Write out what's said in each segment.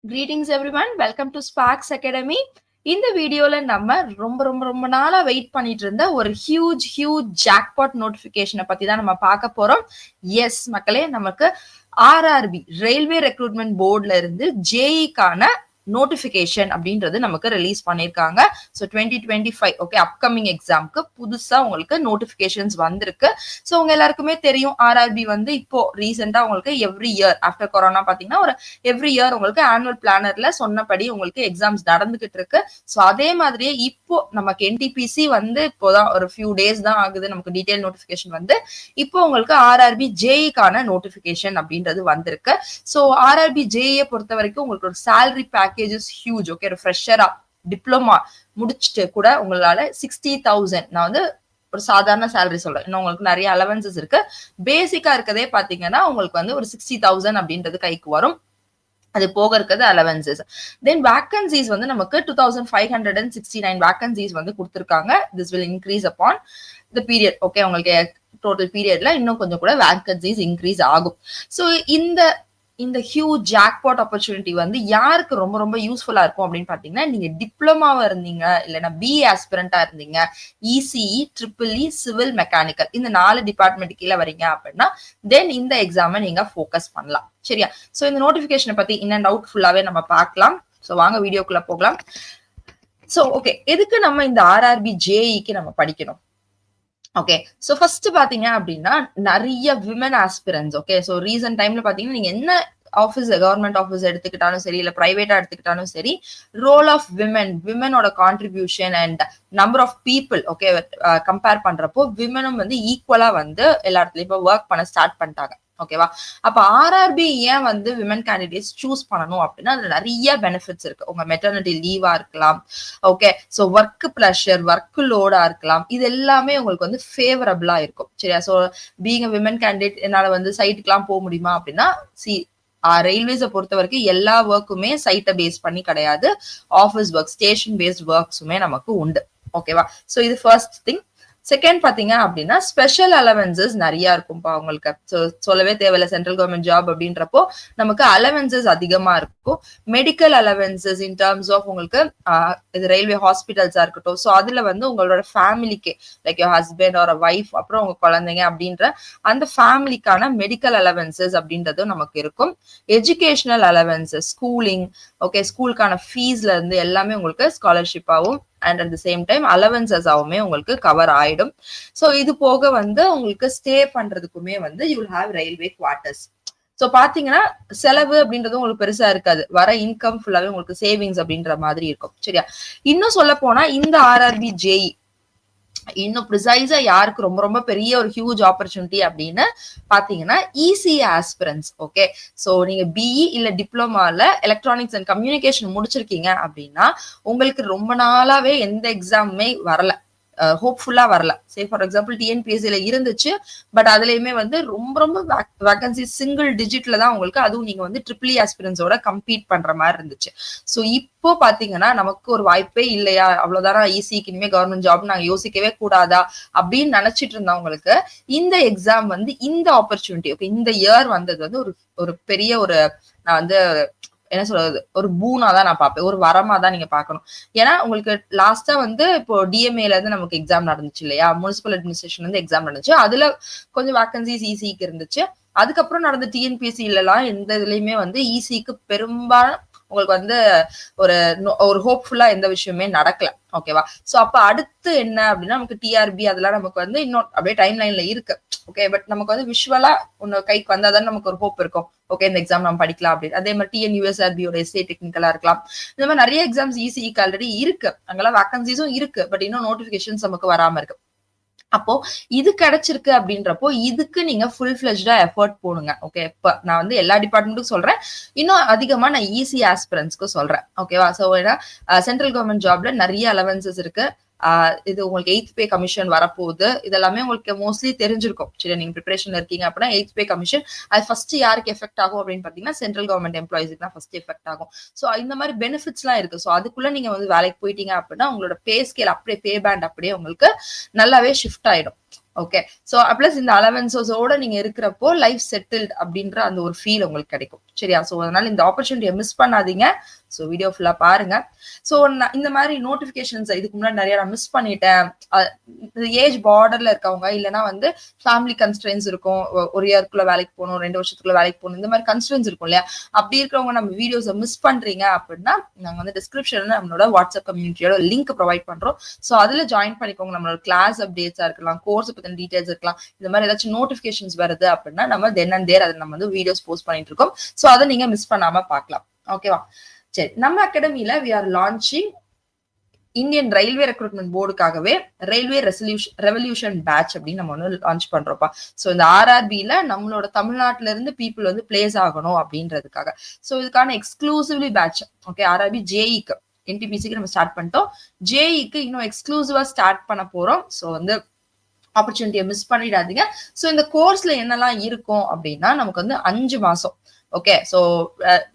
Greetings everyone, welcome to Sparks Academy. இந்த வீடியோல நம்ம ரொம்ப நாளா வெயிட் பண்ணிட்டு இருந்த ஒரு ஹியூஜ் ஜாக்பாட் நோட்டிபிகேஷனை பத்தி தான் நம்ம பார்க்க போறோம். எஸ் மக்களே, நமக்கு ஆர்ஆர்பி ரயில்வே ரெக்ரூட்மெண்ட் போர்ட்ல இருந்து ஜேஇக்கான நோட்டிபிகேஷன் அப்படின்றது நமக்கு ரிலீஸ் பண்ணிருக்காங்க. ஸோ 2025 ஓகே அப்கமிங் எக்ஸாம்க்கு புதுசா உங்களுக்கு நோட்டிபிகேஷன்ஸ் வந்திருக்கு. ஸோ உங்க எல்லாருக்குமே தெரியும், ஆர்ஆர்பி வந்து இப்போ ரீசெண்டா உங்களுக்கு எவ்ரி இயர் ஆஃப்டர் கொரோனா பாத்தீங்கன்னா ஒரு எவ்ரி இயர் உங்களுக்கு ஆனுவல் பிளானர்ல சொன்னபடி உங்களுக்கு எக்ஸாம்ஸ் நடந்துகிட்டு இருக்கு. ஸோ அதே மாதிரியே இப்போ நமக்கு என்டிபிசி வந்து இப்போதான் ஒரு ஃபியூ டேஸ் தான் ஆகுது, நமக்கு டீடைல் நோட்டிபிகேஷன் வந்து இப்போ உங்களுக்கு ஆர்ஆர்பி ஜேஇக்கான நோட்டிபிகேஷன் அப்படின்றது வந்திருக்கு. ஸோ ஆர்ஆர்பி ஜேஇயை பொறுத்த வரைக்கும் உங்களுக்கு ஒரு சேலரி பேக்கேஜஸ் ஹியூஜ். ஓகே, ஒரு ஃப்ரெஷரா டிப்ளமா முடிச்சுட்டு கூட உங்களால 60,000, நான் வந்து ஒரு சாதாரண சேலரி சொல்றேன், இன்னும் உங்களுக்கு நிறைய அலவன்சஸ் இருக்கு. பேசிக்கா இருக்கதே பாத்தீங்கன்னா உங்களுக்கு வந்து ஒரு 60,000 அப்படின்றது கைக்கு வரும். அது போக இருக்கிறது அலவன்சஸ். தென் வேக்கன்சிஸ் வந்து நமக்கு 2569 வேக்கன்சிஸ் வந்து கொடுத்துருக்காங்க. This will increase upon the period. Okay, உங்களுக்கு டோட்டல் பீரியட்ல இன்னும் கொஞ்சம் கூட வேக்கன்சிஸ் இன்க்ரீஸ் ஆகும். ஸோ இந்த ஹியூஜ் ஜாக்பாட் ஆப்பர்ச்சுனிட்டி வந்து யாருக்கு ரொம்ப யூஸ்ஃபுல்லா இருக்கும் அப்படின்னு பாத்தீங்கன்னா, நீங்க டிப்ளமாவா இருந்தீங்க, இல்லைன்னா பிஇ ஆஸ்பிரண்டா இருந்தீங்க, இசிஇ, ட்ரிபிள்இ, சிவில், மெக்கானிக்கல், இந்த 4 டிபார்ட்மெண்ட் கீழே வரீங்க அப்படின்னா தென் இந்த எக்ஸாமை நீங்க ஃபோக்கஸ் பண்ணலாம். சரியா? சோ இந்த நோட்டிபிகேஷனை பத்தி இன் அண்ட் அவுட் ஃபுல்லாவே நம்ம பார்க்கலாம். சோ வாங்க வீடியோக்குள்ள போகலாம். சோ ஓகே, எதுக்கு நம்ம இந்த ஆர்ஆர்பி ஜேஇக்கு நம்ம படிக்கணும்? ஓகே, சோ ஃபர்ஸ்ட் பாத்தீங்க அப்படின்னா நிறைய women aspirants. Okay, so recent டைம்ல பாத்தீங்கன்னா நீங்க என்ன ஆஃபீஸ், கவர்மெண்ட் ஆஃபீஸ் எடுத்துக்கிட்டாலும் சரி, இல்ல பிரைவேட்டா எடுத்துக்கிட்டாலும் சரி, ரோல் ஆஃப் விமனோட contribution and number of people okay compare பண்றப்போ விமனும் வந்து ஈக்குவலா வந்து எல்லா இடத்துலயும் இப்போ ஒர்க் பண்ண ஸ்டார்ட் பண்ணிட்டாங்க. ஓகேவா? அப்ப ஆர்ஆர்பி ஏன் வந்து விமன் கேண்டிடேட்ஸ் சூஸ் பண்ணணும் அப்படின்னா அதுல நிறைய பெனிஃபிட்ஸ் இருக்கு. உங்க மெட்டர்னிட்டி லீவா இருக்கலாம், okay, so work pressure, work லோடா இருக்கலாம், இது எல்லாமே உங்களுக்கு வந்து ஃபேவரபிளா இருக்கும். சரியா? சோ பீங் விமன் கேண்டிடேட் என்னால வந்து சைட்டுக்கு எல்லாம் போக முடியுமா அப்படின்னா, ரயில்வேஸை பொறுத்த வரைக்கும் எல்லா ஒர்க்குமே சைட்டை பேஸ் பண்ணி கிடையாது, ஆஃபீஸ் ஒர்க், ஸ்டேஷன் பேஸ்ட் ஒர்க்ஸுமே நமக்கு உண்டு. ஓகேவா? சோ இது ஃபர்ஸ்ட் திங். செகண்ட் பாத்தீங்க அப்படின்னா ஸ்பெஷல் அலவன்சஸ் நிறைய இருக்கும்பா உங்களுக்கு. சொல்லவே தேவையில்ல, சென்ட்ரல் கவர்மெண்ட் ஜாப் அப்படின்றப்போ நமக்கு அலவன்சஸ் அதிகமா இருக்கும். Medical allowances in terms of உங்களுக்கு இது ரயில்வே ஹாஸ்பிட்டல்ஸா இருக்கட்டும், ஸோ அதுல வந்து உங்களோட ஃபேமிலிக்கு லைக் யோர் ஹஸ்பண்ட் ஒரு ஒய்ஃப் அப்புறம் உங்க குழந்தைங்க அப்படின்ற அந்த ஃபேமிலிக்கான மெடிக்கல் அலவன்சஸ் அப்படின்றதும் நமக்கு இருக்கும். எஜுகேஷனல் அலவன்சஸ், ஸ்கூலிங், ஓகே, ஸ்கூலுக்கான ஃபீஸ்ல இருந்து எல்லாமே உங்களுக்கு ஸ்காலர்ஷிப்பாவும் and at the same time அலவன்சஸாவுமே உங்களுக்கு கவர் ஆயிடும். ஸோ இது போக வந்து உங்களுக்கு ஸ்டே பண்றதுக்குமே வந்து you will have railway quarters. So பாத்தீங்கன்னா செலவு அப்படின்றது உங்களுக்கு பெருசா இருக்காது, வர இன்கம் ஃபுல்லாவே உங்களுக்கு சேவிங்ஸ் அப்படின்ற மாதிரி இருக்கும். சரியா? இன்னும் சொல்ல போனா இந்த ஆர்ஆர்பி ஜேஇ இன்னும் ப்ரிசைஸா யாருக்கு ரொம்ப பெரிய ஒரு ஹியூஜ் ஆப்பர்ச்சுனிட்டி அப்படின்னு பாத்தீங்கன்னா இசிஇ ஆஸ்பிரன்ஸ். ஓகே, சோ நீங்க பிஇ இல்ல டிப்ளமால எலக்ட்ரானிக்ஸ் அண்ட் கம்யூனிகேஷன் முடிச்சிருக்கீங்க அப்படின்னா உங்களுக்கு ரொம்ப நாளாவே எந்த எக்ஸாமுமே வரல, ஹோப்ஃபுல்லா வரல. சே ஃபார் எக்ஸாம்பிள் டிஎன்பிஎஸ்சில இருந்துச்சு, பட் அதுலயுமே வந்து ரொம்ப வேகன்சி சிங்கிள் டிஜிட்ல தான் உங்களுக்கு, அதுவும் நீங்க வந்து ட்ரிபிள்இ ஆஸ்பிரன்ஸோட கம்பீட் பண்ற மாதிரி இருந்துச்சு. சோ இப்போ பாத்தீங்கன்னா நமக்கு ஒரு வாய்ப்பே இல்லையா, அவ்வளவுதானா, ஈஸிக்கு இனிமே கவர்மெண்ட் ஜாப் நாங்க யோசிக்கவே கூடாதா அப்படின்னு நினைச்சிட்டு இருந்தவங்களுக்கு இந்த எக்ஸாம் வந்து இந்த ஆப்பர்ச்சுனிட்டி, ஓகே, இந்த இயர் வந்தது வந்து ஒரு பெரிய ஒரு, நான் வந்து என்ன சொல்றது, ஒரு பூனா தான் நான் பார்ப்பேன், ஒரு வரமா தான் நீங்க பார்க்கணும். ஏன்னா உங்களுக்கு லாஸ்டா வந்து இப்போ டிஎம்ஏல இருந்து நமக்கு எக்ஸாம் நடந்துச்சு இல்லையா, முனிசிபல் அட்மினிஸ்ட்ரேஷன் வந்து எக்ஸாம் நடந்துச்சு, அதுல கொஞ்சம் வேகன்சிஸ் இசிக்கு இருந்துச்சு. அதுக்கப்புறம் நடந்த டிஎன்பிஎஸ்சி எல்லாம் எந்த இதுலயுமே வந்து இசிக்கு பெரும்பாலும் உங்களுக்கு வந்து ஒரு ஹோப்ஃபுல்லா எந்த விஷயமே நடக்கல. ஓகேவா? சோ அப்ப அடுத்து என்ன அப்படின்னா நமக்கு டிஆர்பி அதெல்லாம் நமக்கு வந்து இன்னும் அப்படியே டைம் லைன்ல இருக்கு. ஓகே, பட் நமக்கு வந்து விஷுவலா ஒன்னு கைக்கு வந்தாதான் நமக்கு ஒரு ஹோப் இருக்கும், ஓகே இந்த எக்ஸாம் நம்ம படிக்கலாம் அப்படின்னு. அதே மாதிரி டிஎன்யூஎஸ்ஆர்பியோட எஸ்ஏ டெக்னிக்கலா இருக்கலாம், இந்த மாதிரி நிறைய எக்ஸாம்ஸ் இசிக்கு ஆல்ரெடி இருக்கு, அங்கெல்லாம் வேகன்சிஸும் இருக்கு, பட் இன்னும் நோட்டிபிகேஷன்ஸ் நமக்கு வராம இருக்கு. அப்போ இது கிடைச்சிருக்கு அப்படின்றப்போ இதுக்கு நீங்க ஃபுல் ஃபிளெஜ்டா எஃபர்ட் போடுங்க. ஓகே, இப்ப நான் வந்து எல்லா டிபார்ட்மெண்ட்டுக்கும் சொல்றேன், இன்னும் அதிகமா நான் ஈஸி ஆஸ்பிரன்ஸ்க்கு சொல்றேன். ஓகேவா? சோ ஏன்னா சென்ட்ரல் கவர்மெண்ட் ஜாப்ல நிறைய அலவன்சஸ் இருக்கு. இது உங்களுக்கு 8th பே கமிஷன் வரப்போகுது, இதெல்லாமே உங்களுக்கு மோஸ்ட்லி தெரிஞ்சிருக்கும். சரி, நீங்க ப்ரிப்பரேஷன்ல இருக்கீங்க அப்படின்னா 8th பே கமிஷன் அது ஃபர்ஸ்ட் யாருக்கு எஃபெக்ட் ஆகும் அப்படின்னு பாத்தீங்கன்னா சென்ட்ரல் கவர்மெண்ட் எம்ப்ளாயிஸ்க்கு தான் ஃபர்ஸ்ட் எஃபெக்ட் ஆகும். சோ இந்த மாதிரி பெனிஃபிட்ஸ் எல்லாம் இருக்கு. சோ அதுக்குள்ள நீங்க வந்து வேலைக்கு போயிட்டீங்க அப்படின்னா உங்களோட பே ஸ்கேல் அப்படியே, பே பேண்ட் அப்படியே உங்களுக்கு நல்லாவே ஷிஃப்ட் ஆயிடும். ஓகே. சோ பிளஸ் இந்த அலவன்சஸோட நீங்க இருக்கிறப்போ லைஃப் செட்டில்ட் அப்படின்ற அந்த ஒரு ஃபீல் உங்களுக்கு கிடைக்கும். சரியா? சோ அதனால இந்த ஆப்பர்ச்சுனிட்டியை மிஸ் பண்ணாதீங்க. சோ வீடியோ ஃபுல்லா பாருங்க. சோ இந்த மாதிரி நோட்டிபிகேஷன்ஸ் இதுக்கு முன்னாடி நிறைய நான் மிஸ் பண்ணிட்டேன், ஏஜ் பார்டர்ல இருக்கவங்க, இல்லைன்னா வந்து ஃபேமிலி கன்ஸ்ட்ரெயின்ஸ் இருக்கும், ஒரு இயர்க்குள்ள வேலைக்கு போகணும், 2 வருஷத்துக்குள்ள வேலைக்கு போகணும், இந்த மாதிரி கன்ஸ்ட்ரெயின்ஸ் இருக்கும் இல்லையா? அப்படி இருக்கிறவங்க நம்ம வீடியோஸை மிஸ் பண்றீங்க அப்படின்னா நாங்க வந்து டிஸ்கிரிப்ஷன்ல நம்மளோட வாட்ஸ்அப் கம்யூனிட்டியோட லிங்க் ப்ரொவைட் பண்றோம். சோ அதுல ஜாயின் பண்ணிக்கோங்க. நம்மளோட கிளாஸ் அப்டேட்ஸா இருக்கலாம், கோர்ஸ் பத்தின டீடைல்ஸ் இருக்கலாம், இந்த மாதிரி ஏதாச்சும் நோட்டிபிகேஷன்ஸ் வருது அப்படின்னா நம்ம தென் அண்ட் தேர் அதை நம்ம வந்து வீடியோஸ் போஸ்ட் பண்ணிட்டு இருக்கோம். சோ அதை நீங்க மிஸ் பண்ணாம பார்க்கலாம். ஓகேவா? சரி, நம்ம அகாடமியில we are launching Indian railway recruitment போர்டுக்காகவே ரயில்வே ரெவல்யூஷன் பேட்ச் அப்படின்னு நம்ம வந்து லான்ச் பண்றோம்ப்பா. சோ இந்த ஆர்ஆர்பில நம்மளோட தமிழ்நாட்டுல இருந்து பீப்புள் வந்து பிளேஸ் ஆகணும் அப்படின்றதுக்காக. சோ இதுக்கான எக்ஸ்க்ளூசிவ்லி பேட்ச். ஓகே, ஆர்ஆர்பி ஜேஇக்கு என்டிபிசிக்கு நம்ம ஸ்டார்ட் பண்ணிட்டோம். ஜேஇக்கு இன்னும் எக்ஸ்க்ளூசிவா ஸ்டார்ட் பண்ண போறோம். சோ வந்து ஆப்பர்ச்சுனிட்டியை மிஸ் பண்ணிடாதீங்க. சோ இந்த கோர்ஸ்ல என்னெல்லாம் இருக்கும் அப்படின்னா நமக்கு வந்து 5 மாசம். ஓகே, சோ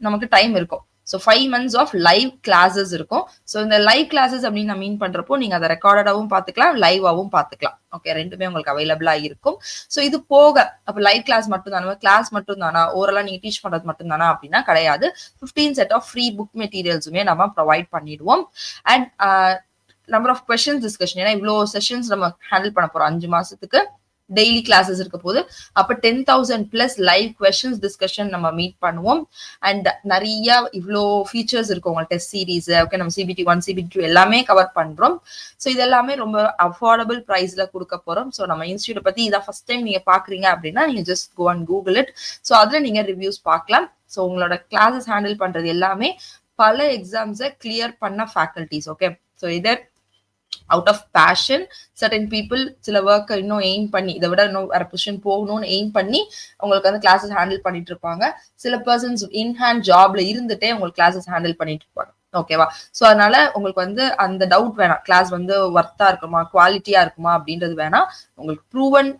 நமக்கு டைம் இருக்கும். So 5 months of live classes இருக்கும். ஸோ இந்த லைவ் கிளாஸஸ் அப்படின்னு நான் மீன் பண்றப்போ நீங்க அதை ரெக்கார்டடாவும் பார்த்துக்கலாம், லைவாவும் பார்த்துக்கலாம். ஓகே, ரெண்டுமே உங்களுக்கு அவைலபிளா இருக்கும். ஸோ இது போக அப்ப லைவ் கிளாஸ் மட்டும் தானே, கிளாஸ் மட்டும் தானா, ஓரளவு நீங்க டீச் பண்றது மட்டும் தானா அப்படின்னா கிடையாது. 15 செட் ஆஃப் ஃப்ரீ புக் மெட்டீரியல்ஸுமே நம்ம ப்ரொவைட் பண்ணிடுவோம். And number of questions discussion, ஏன்னா இவ்வளோ செஷன்ஸ் நம்ம ஹேண்டில் பண்ண போறோம் 5 மாசத்துக்கு. டெய்லி கிளாஸஸ் இருக்க போது அப்ப 10,000+ லைவ் கொஸ்டின்ஸ் டிஸ்கஷன் நம்ம மீட் பண்ணுவோம். அண்ட் நிறைய இவ்வளோ ஃபீச்சர்ஸ் இருக்கும் உங்க டெஸ்ட் சீரீஸ். ஓகே, நம்ம CBT 1 CBT 2 எல்லாமே கவர் பண்றோம். ஸோ இது எல்லாமே ரொம்ப அஃபோர்டபுள் ப்ரைஸ்ல கொடுக்க போறோம். ஸோ நம்ம இன்ஸ்டியூட் பத்தி இதான் ஃபர்ஸ்ட் டைம் நீங்க பாக்குறீங்க அப்படின்னா நீங்க just go and Google it. So அதுல நீங்க ரிவ்யூஸ் பார்க்கலாம். ஸோ உங்களோட கிளாஸஸ் ஹேண்டில் பண்றது எல்லாமே பல எக்ஸாம்ஸை கிளியர் பண்ண faculties. Okay, so either out of passion, certain people சில ஒர்க்கை இன்னும் எய்ம் பண்ணி இதை விட இன்னும் வேற பொசிஷன் போகணும்னு எய்ம் பண்ணி உங்களுக்கு வந்து கிளாஸஸ் ஹேண்டில் பண்ணிட்டு இருப்பாங்க. சில பர்சன்ஸ் இன் ஹேண்ட் ஜாப்ல இருந்துட்டே உங்களுக்கு கிளாஸஸ் ஹேண்டில் பண்ணிட்டு இருப்பாங்க. ஓகேவா? ஸோ அதனால உங்களுக்கு வந்து அந்த டவுட் வேணாம், கிளாஸ் வந்து ஒர்த்தா இருக்குமா, குவாலிட்டியா இருக்குமா அப்படின்றது வேணாம். உங்களுக்கு proven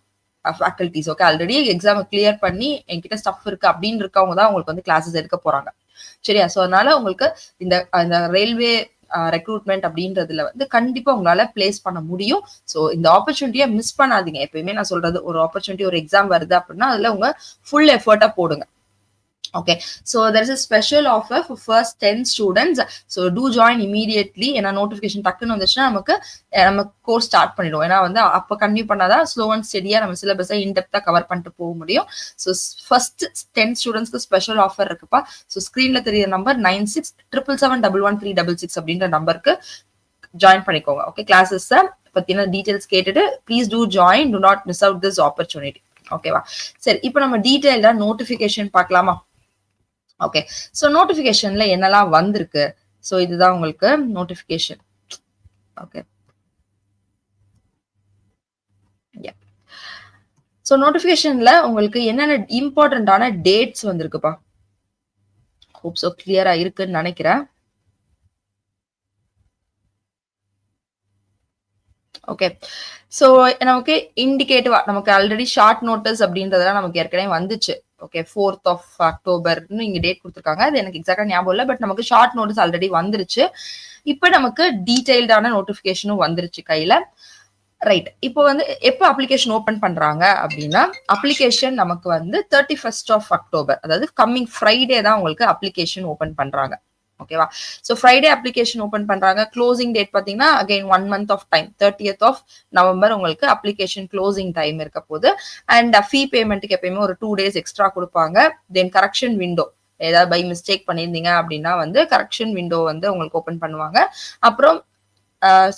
faculties. Okay, already exam clear பண்ணி என்கிட்ட ஸ்டஃப் இருக்கு அப்படின்னு இருக்கவங்க தான் உங்களுக்கு வந்து கிளாஸஸ் எடுக்க போறாங்க. சரியா? ஸோ அதனால உங்களுக்கு இந்த ரயில்வே ரெக்ரூட்மெண்ட் அப்படின்றதுல வந்து கண்டிப்பா உங்களால பிளேஸ் பண்ண முடியும். ஸோ இந்த ஆப்பர்ச்சுனிட்டியை மிஸ் பண்ணாதீங்க. எப்பயுமே நான் சொல்றது, ஒரு ஆப்பர்ச்சுனிட்டி, ஒரு எக்ஸாம் வருது அப்படின்னா அதுல உங்க ஃபுல் எஃபர்ட்டா போடுங்க. Okay, so there is a special offer for first 10 students. So do join immediately. ஏன்னா நோட்டிபிகேஷன் டக்குன்னு வந்துச்சுன்னா நம்ம கோர்ஸ் ஸ்டார்ட் பண்ணிடுவோம். ஏன்னா வந்து அப்போ கன்டினியூ பண்ணாதான் ஸ்லோ அண்ட் ஸ்டெடியா நம்ம சிலபஸை இன்டெப்தா கவர் பண்ணிட்டு போக முடியும். ஸோ ஃபர்ஸ்ட் 10 ஸ்டூடெண்ட்ஸ்க்கு ஸ்பெஷல் ஆஃபர் இருக்குப்பா. ஸோ ஸ்கிரீன்ல தெரிய நம்பர் 9677711366 அப்படின்ற நம்பருக்கு ஜாயின் பண்ணிக்கோங்க. ஓகே, கிளாஸஸ் பத்தின டீடைல்ஸ் கேட்டுட்டு please do join, to not miss out this opportunity. ஓகேவா? சரி, இப்போ நம்ம டீடைல்டா நோட்டிபிகேஷன் பார்க்கலாமா? ஓகே, ஸோ நோட்டிபிகேஷன்ல என்னெல்லாம் வந்திருக்கு. ஸோ இதுதான் உங்களுக்கு நோட்டிபிகேஷன். ஓகே, ஸோ நோட்டிபிகேஷன்ல உங்களுக்கு என்னென்ன இம்பார்ட்டன்டான டேட்ஸ் வந்திருக்குப்பா. ஹோப் ஸோ கிளியரா இருக்குன்னு நினைக்கிறேன். ஓகே, ஸோ நமக்கு இண்டிகேட்டிவா நமக்கு ஆல்ரெடி ஷார்ட் நோட்டீஸ் அப்படின்றதெல்லாம் நமக்கு ஏற்கனவே வந்துச்சு. ஓகே, 4th of October இங்க டேட் கொடுத்துருக்காங்க. அது எனக்கு எக்ஸாக்டா ஞாபகம் இல்லை, பட் நமக்கு ஷார்ட் நோட்டீஸ் ஆல்ரெடி வந்துருச்சு. இப்போ நமக்கு டீடைல்டான நோட்டிபிகேஷனும் வந்துருச்சு கையில. ரைட், இப்போ வந்து எப்போ அப்ளிகேஷன் ஓபன் பண்றாங்க அப்படின்னா அப்ளிகேஷன் நமக்கு வந்து 31st of October, அதாவது கம்மிங் ஃப்ரைடே தான் உங்களுக்கு அப்ளிகேஷன் ஓபன் பண்றாங்க. ஓகேவா? ஸோ ஃப்ரைடே அப்ளிகேஷன் ஓபன் பண்றாங்க. க்ளோசிங் டேட் பாத்தீங்கன்னா again 1 month of time, 30th of November உங்களுக்கு அப்ளிகேஷன் க்ளோசிங் டைம் இருக்க போது. அண்ட் ஃபீ பேமெண்ட்டுக்கு எப்பயுமே ஒரு 2 days எக்ஸ்ட்ரா கொடுப்பாங்க. தென் கரெக்ஷன் விண்டோ, ஏதாவது பை மிஸ்டேக் பண்ணியிருந்தீங்க அப்படின்னா வந்து கரெக்ஷன் விண்டோ வந்து உங்களுக்கு ஓபன் பண்ணுவாங்க. அப்புறம்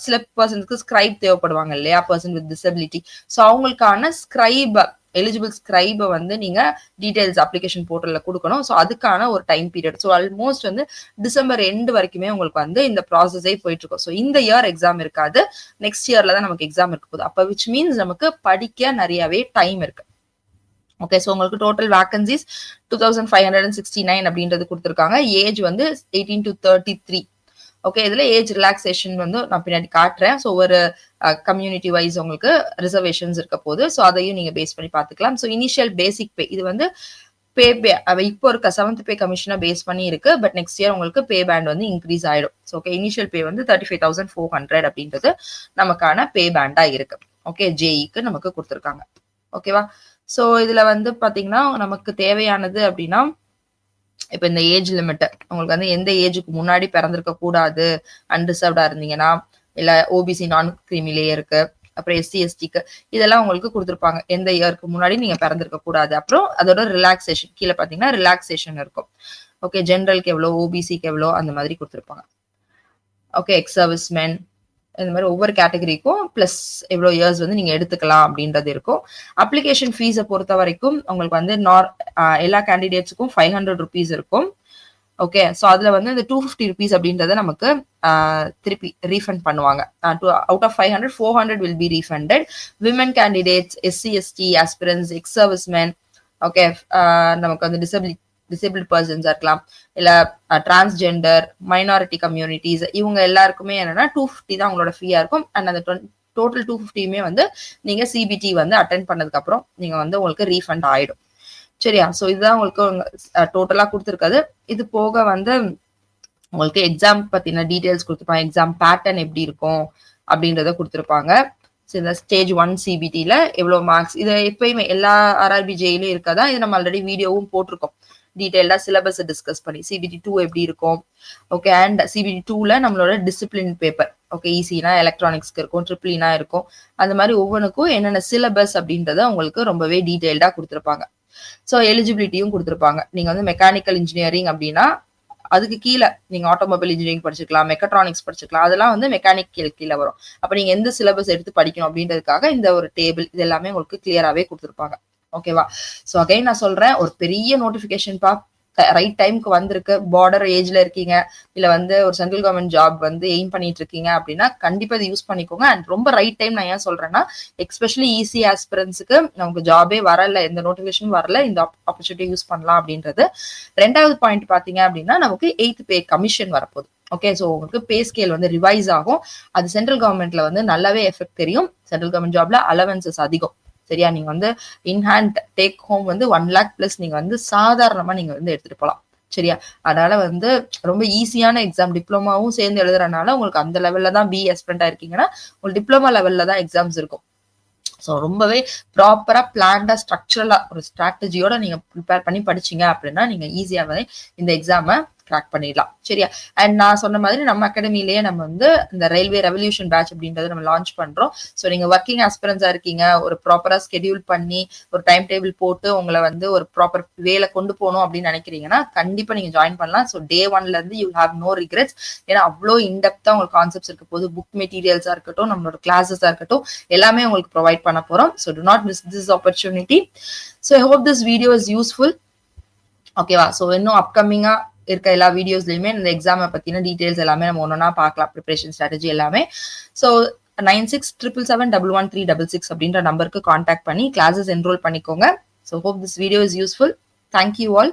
சில பர்சனுக்கு ஸ்கிரைப் தேவைப்படுவாங்க இல்லையா, பர்சன் வித் டிசபிலிட்டி. ஸோ அவங்களுக்கான ஸ்கிரைப், எலிஜிபிள் ஸ்கிரைபை வந்து நீங்க டீடைல்ஸ் அப்ளிகேஷன் போர்ட்டல்ல கொடுக்கணும். ஸோ அதுக்கான ஒரு டைம் பீரியட். ஸோ ஆல்மோஸ்ட் வந்து டிசம்பர் எண்டு வரைக்குமே உங்களுக்கு வந்து இந்த ப்ராசஸே போயிட்டு இருக்கும். ஸோ இந்த இயர் எக்ஸாம் இருக்காது, நெக்ஸ்ட் இயர்ல தான் நமக்கு எக்ஸாம் இருக்க போகுது. அப்போ விச் மீன்ஸ் நமக்கு படிக்க நிறையவே டைம் இருக்கு. ஓகே, ஸோ உங்களுக்கு டோட்டல் வேகன்சிஸ் 2569 அப்படின்றது கொடுத்துருக்காங்க. ஏஜ் வந்து 18 to 33. ஓகே, இதுல ஏஜ் ரிலாக்ஸேஷன் வந்து நான் பின்னாடி காட்டுறேன். ஸோ ஒரு கம்யூனிட்டி வைஸ் உங்களுக்கு ரிசர்வேஷன்ஸ் இருக்க போது. ஸோ அதையும் நீங்க பேஸ் பண்ணி பார்த்துக்கலாம். ஸோ இனிஷியல் பேசிக் பே இது வந்து இப்போ இருக்க 7th பே கமிஷனை பேஸ் பண்ணி இருக்கு. பட் நெக்ஸ்ட் இயர் உங்களுக்கு பே பேண்ட் வந்து இன்க்ரீஸ் ஆயிடும். ஸோ ஓகே, இனிஷியல் பே வந்து 35,400 அப்படின்றது நமக்கான பே பேண்டா இருக்கு. ஓகே, ஜேஇக்கு நமக்கு கொடுத்துருக்காங்க. ஓகேவா? ஸோ இதுல வந்து பாத்தீங்கன்னா நமக்கு தேவையானது அப்படின்னா, இப்ப இந்த ஏஜ் லிமிட் உங்களுக்கு வந்து எந்த ஏஜுக்கு முன்னாடி பிறந்திருக்க கூடாது, அன்ரிசர்வ்டா இருந்தீங்கன்னா, இல்ல ஓபிசி நான் கிரீமிலேயே இருக்கு, அப்புறம் எஸ்சி எஸ்டிக்கு இதெல்லாம் உங்களுக்கு கொடுத்துருப்பாங்க. எந்த இயருக்கு முன்னாடி நீங்க பிறந்திருக்க கூடாது. அப்புறம் அதோட ரிலாக்ஸேஷன் கீழே பாத்தீங்கன்னா ரிலாக்ஸேஷன் இருக்கும். ஓகே, ஜென்ரலுக்கு எவ்வளோ, ஓபிசிக்கு எவ்வளோ அந்த மாதிரி கொடுத்துருப்பாங்க. ஓகே, எக்ஸ் சர்வீஸ் மென் இந்த மாதிரி ஒவ்வொரு கேட்டகரிக்கும் பிளஸ் எவ்வளோ இயர்ஸ் வந்து நீங்க எடுத்துக்கலாம் அப்படின்றது இருக்கும். அப்ளிகேஷன் ஃபீஸை பொறுத்த வரைக்கும் உங்களுக்கு வந்து எல்லா கேண்டிடேட்ஸுக்கும் 500 rupees இருக்கும். ஓகே, ஸோ அதுல வந்து இந்த 250 rupees அப்படின்றத நமக்கு திருப்பி ரீஃபண்ட் பண்ணுவாங்க. Out of 500, 400 will be refunded. Women candidates, SC ST aspirants, ex service man, okay, நமக்கு வந்து டிசேபிள் பர்சன்ஸா இருக்கலாம், இல்ல டிரான்ஸ்ஜெண்டர், மைனாரிட்டி கம்யூனிட்டிஸ், இவங்க எல்லாருக்குமே என்னன்னா 250 தான் உங்களோட ஃபீயா இருக்கும். அண்ட் அந்த டோட்டல் 250மே வந்து நீங்க சிபிடி வந்து அட்டென்ட் பண்ணதுக்கு அப்புறம் நீங்க வந்து உங்களுக்கு ரீஃபண்ட் ஆயிடும். சரியா? ஸோ இதுதான் உங்களுக்கு டோட்டலா கொடுத்துருக்காது. இது போக வந்து உங்களுக்கு எக்ஸாம் பத்தின டீடைல்ஸ் கொடுத்துருப்பாங்க. எக்ஸாம் பேட்டர்ன் எப்படி இருக்கும் அப்படின்றத கொடுத்துருப்பாங்க. ஸோ இந்த ஸ்டேஜ் 1 சிபிடில எவ்வளவு மார்க்ஸ், இது எப்பயுமே எல்லா ஆர்ஆர்பிஜேயிலும் இருக்காதான். இது நம்ம ஆல்ரெடி வீடியோவும் போட்டிருக்கோம், டீடைல்டா சிலபஸ் டிஸ்கஸ் பண்ணி. சிபிடி 2 எப்படி இருக்கும், ஓகே, அண்ட் சிபிடி 2ல நம்மளோட டிசிப்ளின் பேப்பர், ஓகே, ஈஸினா எலக்ட்ரானிக்ஸ்க்கு இருக்கும், ட்ரிபிள்னா இருக்கும். அந்த மாதிரி ஒவ்வொன்றுக்கும் என்னென்ன சிலபஸ் அப்படின்றத உங்களுக்கு ரொம்பவே டீடைல்டா கொடுத்துருப்பாங்க. ஸோ எலிஜிபிலிட்டியும் கொடுத்துருப்பாங்க. நீங்க வந்து மெக்கானிக்கல் இன்ஜினியரிங் அப்படின்னா அதுக்கு கீழே நீங்க ஆட்டோமொபைல் இன்ஜினியரிங் படிச்சுக்கலாம், மெக்கட்ரானிக்ஸ் படிச்சுக்கலாம், அதெல்லாம் வந்து மெக்கானிக்கல் கீழே வரும். அப்ப நீங்க எந்த சிலபஸ் எடுத்து படிக்கணும் அப்படின்றதுக்காக இந்த ஒரு டேபிள் இது எல்லாமே உங்களுக்கு கிளியராகவே கொடுத்துருப்பாங்க. ஓகேவா? ஸோ அகைன் நான் சொல்றேன், ஒரு பெரிய நோட்டிபிகேஷன் ரைட் டைமுக்கு வந்திருக்கு. பார்டர் ஏஜ்ல இருக்கீங்க, இல்ல வந்து ஒரு சென்ட்ரல் கவர்மெண்ட் ஜாப் வந்து எய்ம் பண்ணிட்டு இருக்கீங்க அப்படின்னா கண்டிப்பா இதை யூஸ் பண்ணிக்கோங்க. அண்ட் ரொம்ப ரைட் டைம். நான் ஏன் சொல்றேன்னா, எஸ்பெஷலி ஈஸி ஆஸ்பிரன்ஸுக்கு நமக்கு ஜாபே வரல, எந்த நோட்டிபிகேஷன் வரல, இந்த ஆப்பர்ச்சுனிட்டி யூஸ் பண்ணலாம் அப்படின்றது. 2வது பாயிண்ட் பாத்தீங்க அப்படின்னா, நமக்கு 8th பே கமிஷன் வரப்போகுது. ஓகே, ஸோ உங்களுக்கு பே ஸ்கேல் வந்து ரிவைஸ் ஆகும். அது சென்ட்ரல் கவர்மெண்ட்ல வந்து நல்லாவே எஃபெக்ட் தெரியும். சென்ட்ரல் கவர்மெண்ட் ஜாப்ல அலவன்சஸ் அதிகம். சரியா? நீங்க வந்து இன்ஹேண்ட் டேக் ஹோம் வந்து 1 lakh பிளஸ் நீங்க வந்து சாதாரணமா நீங்க வந்து எடுத்துட்டு போலாம். சரியா? அதனால வந்து ரொம்ப ஈஸியான எக்ஸாம். டிப்ளமாவும் சேர்ந்து எழுதுறதுனால உங்களுக்கு அந்த லெவல்ல தான் பி ஆஸ்பிரண்டா இருக்கீங்கன்னா உங்களுக்கு டிப்ளமா லெவல்ல தான் எக்ஸாம்ஸ் இருக்கும். ஸோ ரொம்பவே ப்ராப்பரா பிளான்டா ஸ்ட்ரக்சரலா ஒரு ஸ்ட்ராட்டஜியோட நீங்க ப்ரிப்பேர் பண்ணி படிச்சீங்க அப்படின்னா நீங்க ஈஸியாவே இந்த எக்ஸாமை கிராக் பண்ணிடலாம். சரியா? அண்ட் நான் சொன்ன மாதிரி நம்ம அகாடமிலேயே நம்ம வந்து இந்த ரயில்வே ரெவல்யூஷன் பேட்ச் அப்படின்றத நம்ம லான்ச் பண்றோம். ஸோ நீங்க ஒர்க்கிங் ஆஸ்பிரன்ஸா இருக்கீங்க, ஒரு ப்ராப்பரா ஸ்கெடியூல் பண்ணி ஒரு டைம் டேபிள் போட்டு உங்களை வந்து ஒரு ப்ராப்பர் வேலை கொண்டு போகணும் அப்படின்னு நினைக்கிறீங்கன்னா கண்டிப்பா நீங்க ஜாயின் பண்ணலாம். ஸோ டே 1ல இருந்து யூ ஹேவ் நோ ரிக்ரெட்ஸ். ஏன்னா அவ்வளோ இன்டெப்தா உங்களுக்கு கான்செப்ட்ஸ் இருக்க போது, புக் மெட்டீரியல்ஸா இருக்கட்டும், நம்மளோட கிளாஸஸா இருக்கட்டும், எல்லாமே உங்களுக்கு ப்ரொவைட் பண்ண போறோம். So to not miss this opportunity. So I hope this video is useful. ஓகேவா? ஸோ இன்னும் அப்கமிங்கா இருக்க எல்லா வீடியோஸ்லயுமே இந்த எக்ஸாமை பத்தின டீடைல்ஸ் எல்லாமே நம்ம ஒன்னொன்னா பார்க்கலாம், ப்ரிப்பரேஷன் ஸ்ட்ராட்டஜி எல்லாமே. ஸோ 9677711366 அப்படின்ற நம்பருக்கு கான்டாக்ட் பண்ணி கிளாஸஸ் என்ரோல் பண்ணிக்கோங்க. So hope this video is useful. Thank you all.